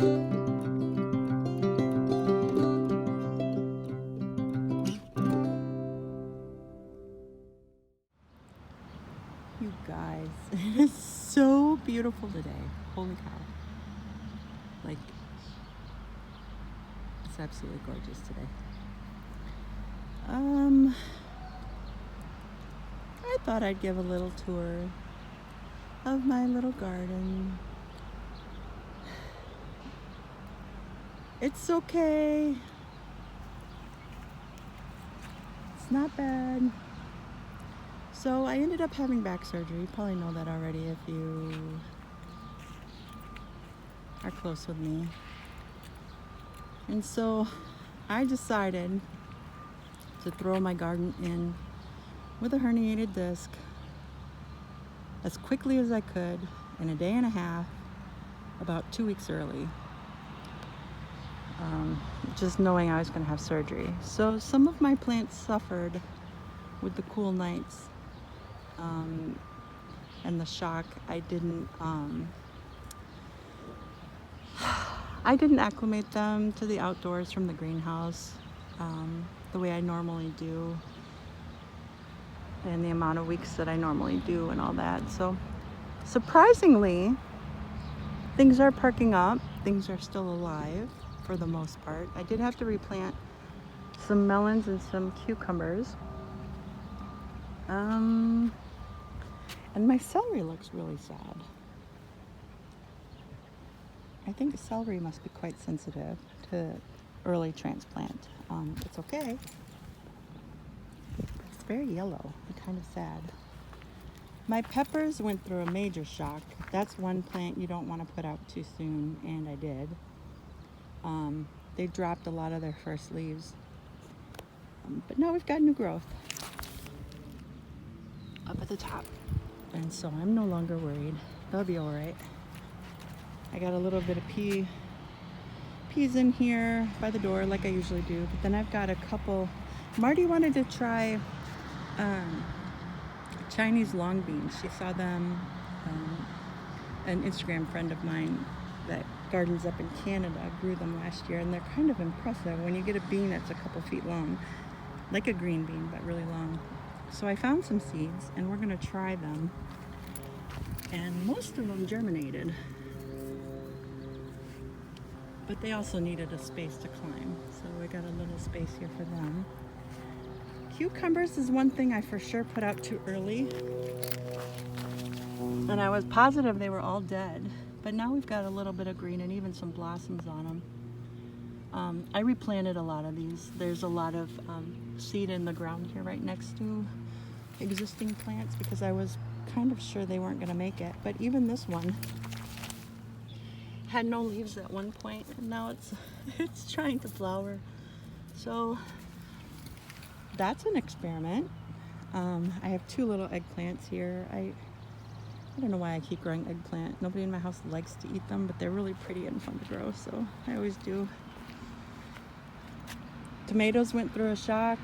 You guys, it is so beautiful today. Holy cow. Like, it's absolutely gorgeous today. I thought I'd give a little tour of my little garden. It's okay. It's not bad. So I ended up having back surgery. You probably know that already if you are close with me. And so I decided to throw my garden in with a herniated disc as quickly as I could in a day and a half, about 2 weeks early. Just knowing I was going to have surgery. So some of my plants suffered with the cool nights and the shock. I didn't acclimate them to the outdoors from the greenhouse the way I normally do, and the amount of weeks that I normally do and all that. So surprisingly, things are perking up. Things are still alive for the most part. I did have to replant some melons and some cucumbers. And my celery looks really sad. I think celery must be quite sensitive to early transplant. It's okay. It's very yellow and kind of sad. My peppers went through a major shock. That's one plant you don't want to put out too soon, and I did. They dropped a lot of their first leaves. But now we've got new growth up at the top. And so I'm no longer worried. They'll be all right. I got a little bit of peas in here by the door like I usually do. But then I've got a couple. Marty wanted to try Chinese long beans. She saw them. An Instagram friend of mine that gardens up in Canada grew them last year, and they're kind of impressive when you get a bean that's a couple feet long, like a green bean but really long. So I found some seeds and we're gonna try them, and most of them germinated, but they also needed a space to climb, so I got a little space here for them. Cucumbers is one thing I for sure put out too early, and I was positive they were all dead, but now we've got a little bit of green and even some blossoms on them. I replanted a lot of these. There's a lot of seed in the ground here right next to existing plants because I was kind of sure they weren't going to make it. But even this one had no leaves at one point, and now it's trying to flower. So that's an experiment. I have two little eggplants here. I don't know why I keep growing eggplant. Nobody in my house likes to eat them, but they're really pretty and fun to grow, so I always do. Tomatoes went through a shock.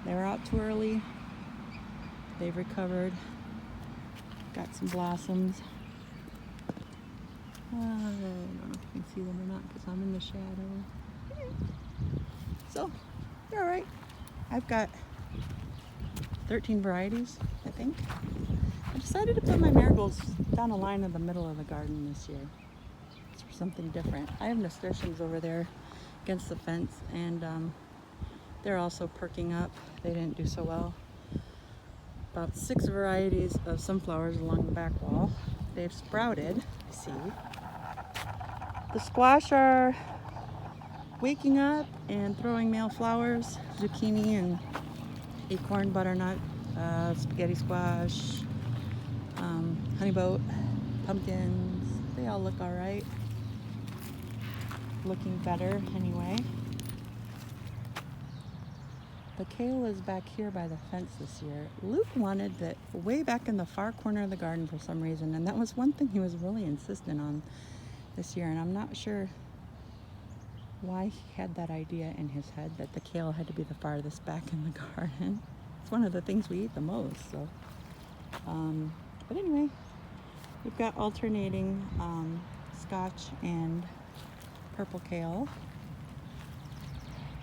They were out too early. They've recovered. Got some blossoms. I don't know if you can see them or not because I'm in the shadow. So, they're all right. I've got 13 varieties, I think. I decided to put my marigolds down a line in the middle of the garden this year. It's for something different. I have nasturtiums over there against the fence, and they're also perking up. They didn't do so well. About 6 varieties of sunflowers along the back wall. They've sprouted, I see. The squash are waking up and throwing male flowers. Zucchini and acorn butternut, spaghetti squash, honeyboat, pumpkins. They all look all right. Looking better anyway. The kale is back here by the fence this year. Luke wanted that way back in the far corner of the garden for some reason, and that was one thing he was really insistent on this year, and I'm not sure why he had that idea in his head that the kale had to be the farthest back in the garden. It's one of the things we eat the most, so. But anyway, we've got alternating scotch and purple kale.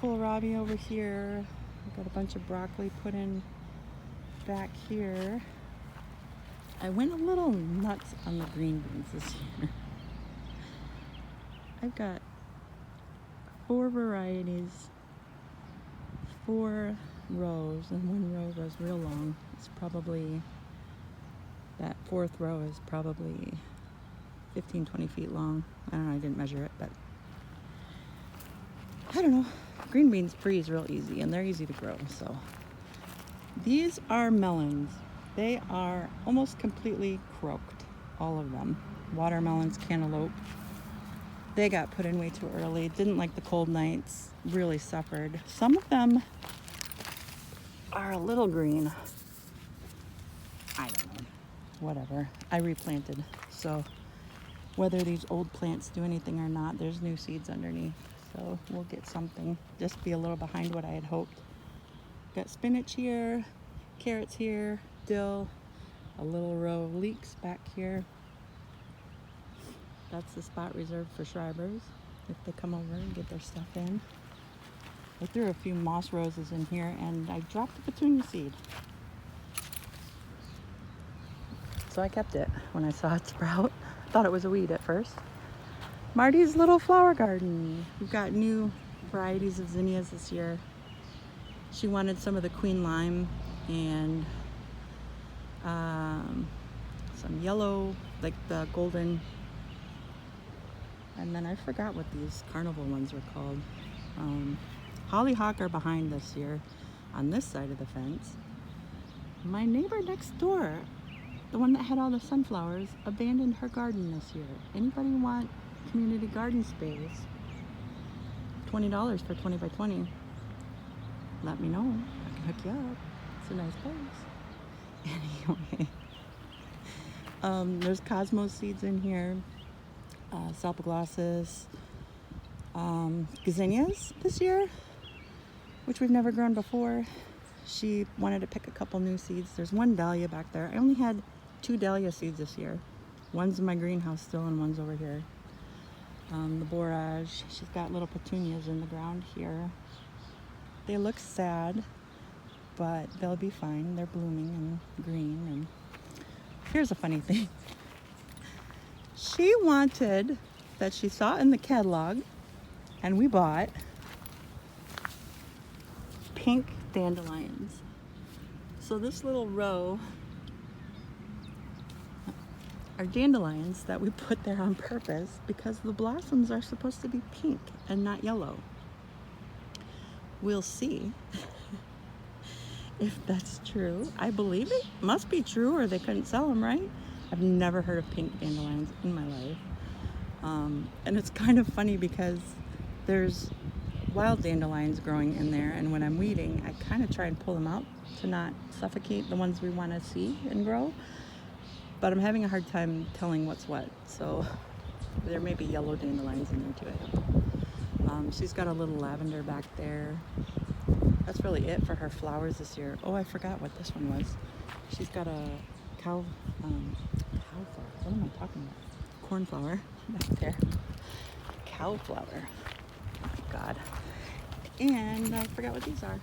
Kohlrabi over here. I've got a bunch of broccoli put in back here. I went a little nuts on the green beans this year. I've got 4 varieties, 4 rows, and 1 row goes real long. It's probably, that 4th row is probably 15, 20 feet long. I don't know, I didn't measure it, but I don't know. Green beans freeze real easy, and they're easy to grow, so. These are melons. They are almost completely croaked, all of them. Watermelons, cantaloupe. They got put in way too early. Didn't like the cold nights. Really suffered. Some of them are a little green. I don't know. Whatever. I replanted. So whether these old plants do anything or not, there's new seeds underneath. So we'll get something. Just be a little behind what I had hoped. Got spinach here, carrots here, dill, a little row of leeks back here. That's the spot reserved for Schreibers if they come over and get their stuff in. I threw a few moss roses in here, and I dropped a petunia seed. So I kept it when I saw it sprout. Thought it was a weed at first. Marty's little flower garden. We've got new varieties of zinnias this year. She wanted some of the queen lime and some yellow, like the golden, and then I forgot what these carnival ones were called. Hollyhock are behind this year on this side of the fence. My neighbor next door, the one that had all the sunflowers, abandoned her garden this year. Anybody want community garden space? $20 for 20 by 20. Let me know. I can hook you up. It's a nice place. Anyway, there's cosmos seeds in here, salpoglossus, gazinias this year, which we've never grown before. She wanted to pick a couple new seeds. There's 1 dahlia back there. I only had 2 dahlia seeds this year. One's in my greenhouse still, and one's over here. The borage. She's got little petunias in the ground here. They look sad, but they'll be fine. They're blooming and green. And here's a funny thing. She wanted, that she saw in the catalog, and we bought, pink dandelions. So this little row are dandelions that we put there on purpose because the blossoms are supposed to be pink and not yellow. We'll see if that's true. I believe it must be true, or they couldn't sell them, right? I've never heard of pink dandelions in my life. And it's kind of funny because there's wild dandelions growing in there, and when I'm weeding, I kind of try and pull them out to not suffocate the ones we want to see and grow. But I'm having a hard time telling what's what. So there may be yellow dandelions in there too. She's got a little lavender back there. That's really it for her flowers this year. Oh, I forgot what this one was. She's got a cow flower. What am I talking about? Cornflower back there. Cow flower. Oh my God. And I forgot what these are.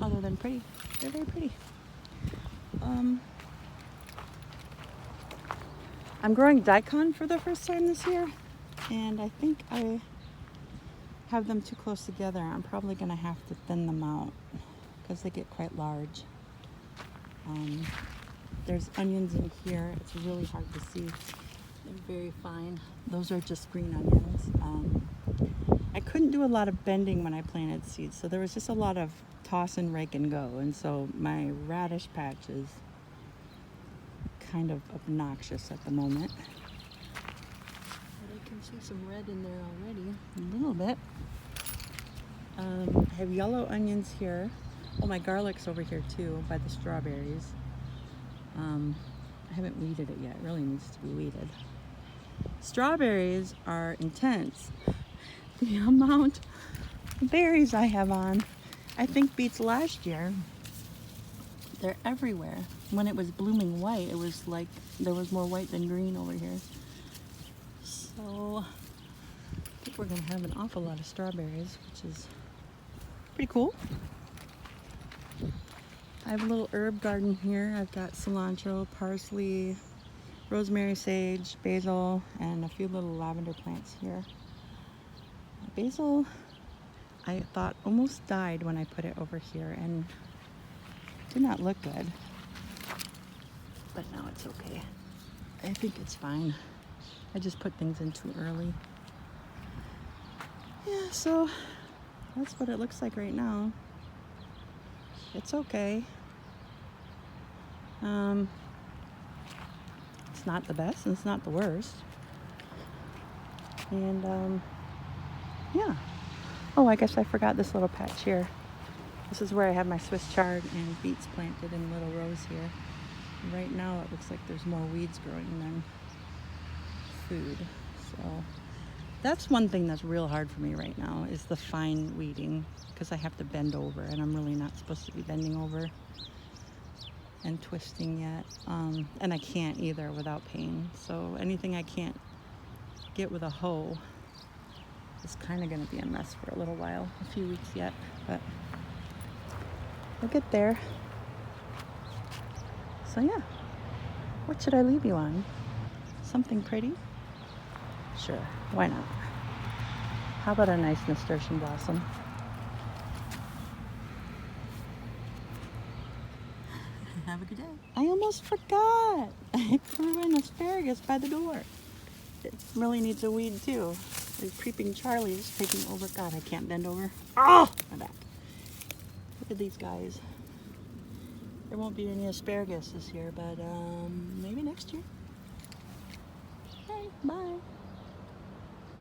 Other than pretty. They're very pretty. I'm growing daikon for the first time this year, and I think I have them too close together. I'm probably going to have to thin them out because they get quite large. There's onions in here. It's really hard to see. They're very fine. Those are just green onions. I couldn't do a lot of bending when I planted seeds, so there was just a lot of toss and rake and go, and so my radish patch is kind of obnoxious at the moment. But I can see some red in there already, a little bit. I have yellow onions here. Oh, my garlic's over here too by the strawberries. I haven't weeded it yet. It really needs to be weeded. Strawberries are intense. The amount of berries I have on, I think, beats last year. They're everywhere. When it was blooming white, it was like there was more white than green over here. So I think we're gonna have an awful lot of strawberries, which is pretty cool. I have a little herb garden here. I've got cilantro, parsley, rosemary, sage, basil, and a few little lavender plants here. Basil, I thought almost died when I put it over here and did not look good. But now it's okay. I think it's fine. I just put things in too early. Yeah, so that's what it looks like right now. It's okay. It's not the best and it's not the worst. And yeah. Oh, I guess I forgot this little patch here. This is where I have my Swiss chard and beets planted in little rows here. And right now it looks like there's more weeds growing than food. So that's one thing that's real hard for me right now is the fine weeding, because I have to bend over and I'm really not supposed to be bending over and twisting yet. And I can't either without pain. So anything I can't get with a hoe is kind of going to be a mess for a little while, a few weeks yet, but we'll get there. So yeah, what should I leave you on? Something pretty? Sure, why not? How about a nice nasturtium blossom? Have a good day. I almost forgot. I threw in asparagus by the door. It really needs a weed too. There's creeping Charlie's taking over. God, I can't bend over. Oh, my back. Look at these guys. There won't be any asparagus this year, but maybe next year. Okay, bye.